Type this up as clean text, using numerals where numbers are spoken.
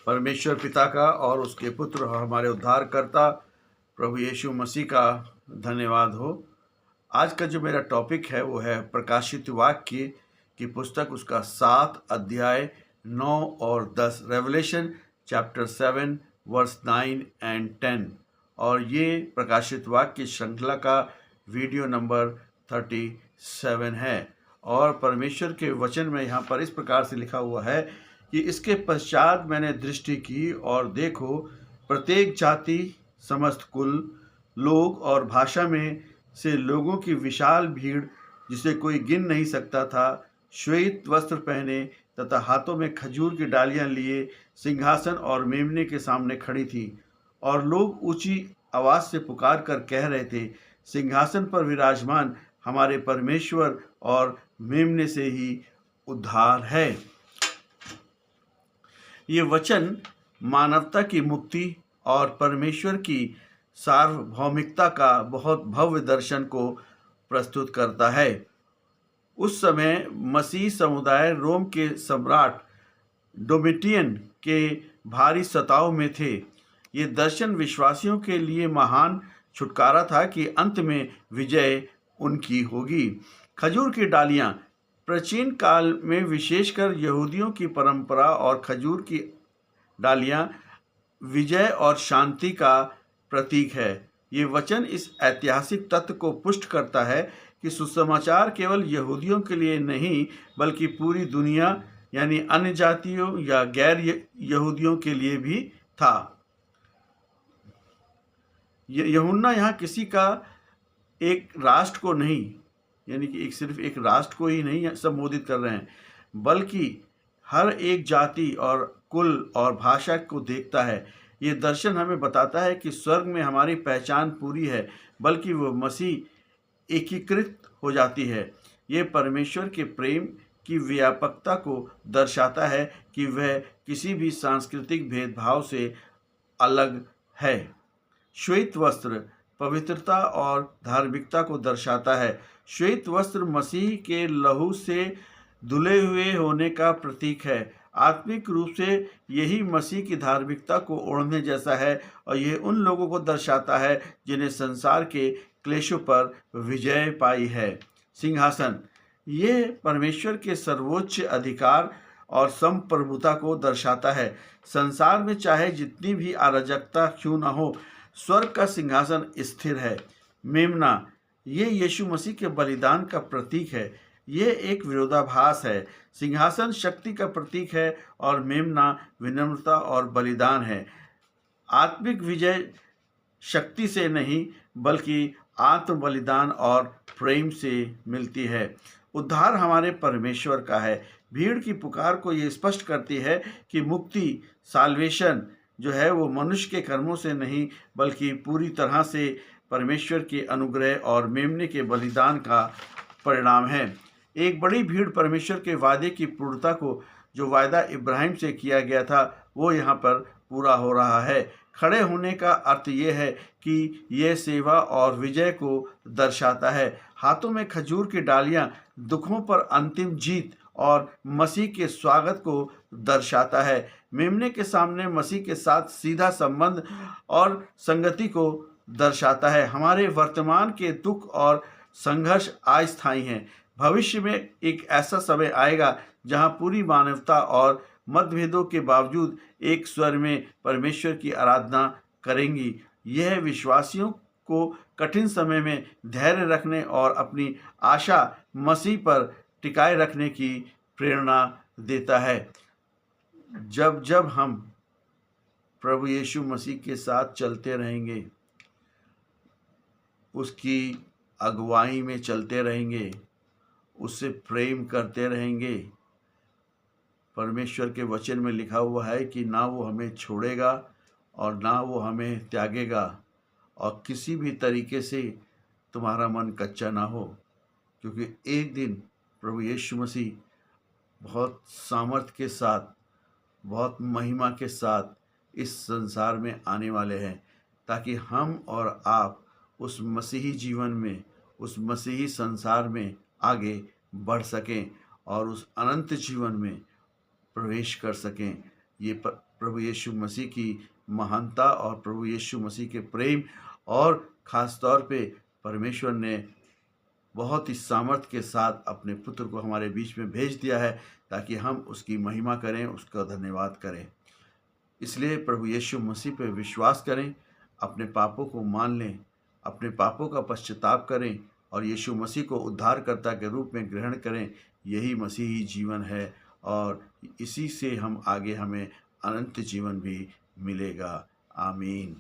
परमेश्वर पिता का और उसके पुत्र और हमारे उद्धारकर्ता प्रभु यीशु मसीह का धन्यवाद हो। आज का जो मेरा टॉपिक है वो है प्रकाशित वाक्य की पुस्तक, उसका 7 अध्याय 9 और 10, रेवलेशन चैप्टर 7 वर्स 9 एंड 10। और ये प्रकाशित वाक्य श्रृंखला का वीडियो नंबर 37 है। और परमेश्वर के वचन में यहाँ पर इस प्रकार से लिखा हुआ है कि इसके पश्चात मैंने दृष्टि की और देखो, प्रत्येक जाति, समस्त कुल, लोग और भाषा में से लोगों की विशाल भीड़, जिसे कोई गिन नहीं सकता था, श्वेत वस्त्र पहने तथा हाथों में खजूर की डालियां लिए सिंहासन और मेमने के सामने खड़ी थी। और लोग ऊंची आवाज से पुकार कर कह रहे थे, सिंहासन पर विराजमान हमारे परमेश्वर और मेमने से ही उद्धार है। ये वचन मानवता की मुक्ति और परमेश्वर की सार्वभौमिकता का बहुत भव्य दर्शन को प्रस्तुत करता है। उस समय मसीह समुदाय रोम के सम्राट डोमिटियन के भारी सताव में थे। ये दर्शन विश्वासियों के लिए महान छुटकारा था कि अंत में विजय उनकी होगी। खजूर की डालियां प्राचीन काल में विशेषकर यहूदियों की परंपरा और खजूर की डालियां विजय और शांति का प्रतीक है। ये वचन इस ऐतिहासिक तथ्य को पुष्ट करता है कि सुसमाचार केवल यहूदियों के लिए नहीं बल्कि पूरी दुनिया यानी अन्य जातियों या गैर यहूदियों के लिए भी था। यूहन्ना यहाँ किसी का एक राष्ट्र को नहीं, यानी कि सिर्फ एक राष्ट्र को ही नहीं संबोधित कर रहे हैं, बल्कि हर एक जाति और कुल और भाषा को देखता है। ये दर्शन हमें बताता है कि स्वर्ग में हमारी पहचान पूरी है, बल्कि वो मसीह एकीकृत हो जाती है। ये परमेश्वर के प्रेम की व्यापकता को दर्शाता है कि वह किसी भी सांस्कृतिक भेदभाव से अलग है। श्वेत वस्त्र पवित्रता और धार्मिकता को दर्शाता है। श्वेत वस्त्र मसीह के लहू से धुले हुए होने का प्रतीक है। आत्मिक रूप से यही मसीह की धार्मिकता को ओढ़ने जैसा है और यह उन लोगों को दर्शाता है जिन्हें संसार के क्लेशों पर विजय पाई है। सिंहासन ये परमेश्वर के सर्वोच्च अधिकार और संप्रभुता को दर्शाता है। संसार में चाहे जितनी भी अराजकता क्यों न हो, स्वर्ग का सिंहासन स्थिर है। मेमना ये यीशु मसीह के बलिदान का प्रतीक है। ये एक विरोधाभास है। सिंहासन शक्ति का प्रतीक है और मेमना विनम्रता और बलिदान है। आत्मिक विजय शक्ति से नहीं बल्कि आत्म बलिदान और प्रेम से मिलती है। उद्धार हमारे परमेश्वर का है। भीड़ की पुकार को ये स्पष्ट करती है कि मुक्ति, साल्वेशन जो है वो मनुष्य के कर्मों से नहीं बल्कि पूरी तरह से परमेश्वर के अनुग्रह और मेमने के बलिदान का परिणाम है। एक बड़ी भीड़ परमेश्वर के वादे की पूर्णता को, जो वायदा इब्राहिम से किया गया था, वो यहाँ पर पूरा हो रहा है। खड़े होने का अर्थ ये है कि यह सेवा और विजय को दर्शाता है। हाथों में खजूर की डालियां दुखों पर अंतिम जीत और मसीह के स्वागत को दर्शाता है। मेमने के सामने मसीह के साथ सीधा संबंध और संगति को दर्शाता है। हमारे वर्तमान के दुख और संघर्ष अस्थायी हैं। भविष्य में एक ऐसा समय आएगा जहां पूरी मानवता और मतभेदों के बावजूद एक स्वर में परमेश्वर की आराधना करेंगी। यह विश्वासियों को कठिन समय में धैर्य रखने और अपनी आशा मसीह पर टिकाए रखने की प्रेरणा देता है। जब जब हम प्रभु यीशु मसीह के साथ चलते रहेंगे, उसकी अगुवाई में चलते रहेंगे, उससे प्रेम करते रहेंगे, परमेश्वर के वचन में लिखा हुआ है कि ना वो हमें छोड़ेगा और ना वो हमें त्यागेगा, और किसी भी तरीके से तुम्हारा मन कच्चा ना हो, क्योंकि एक दिन प्रभु यीशु मसीह बहुत सामर्थ के साथ, बहुत महिमा के साथ इस संसार में आने वाले हैं, ताकि हम और आप उस मसीही जीवन में, उस मसीही संसार में आगे बढ़ सकें और उस अनंत जीवन में प्रवेश कर सकें। ये प्रभु यीशु मसीह की महानता और प्रभु यीशु मसीह के प्रेम, और ख़ास तौर पे परमेश्वर ने बहुत ही सामर्थ्य के साथ अपने पुत्र को हमारे बीच में भेज दिया है ताकि हम उसकी महिमा करें, उसका धन्यवाद करें। इसलिए प्रभु यीशु मसीह पे विश्वास करें, अपने पापों को मान लें, अपने पापों का पश्चाताप करें और यीशु मसीह को उद्धारकर्ता के रूप में ग्रहण करें। यही मसीही जीवन है और इसी से हम आगे हमें अनंत जीवन भी मिलेगा। आमीन।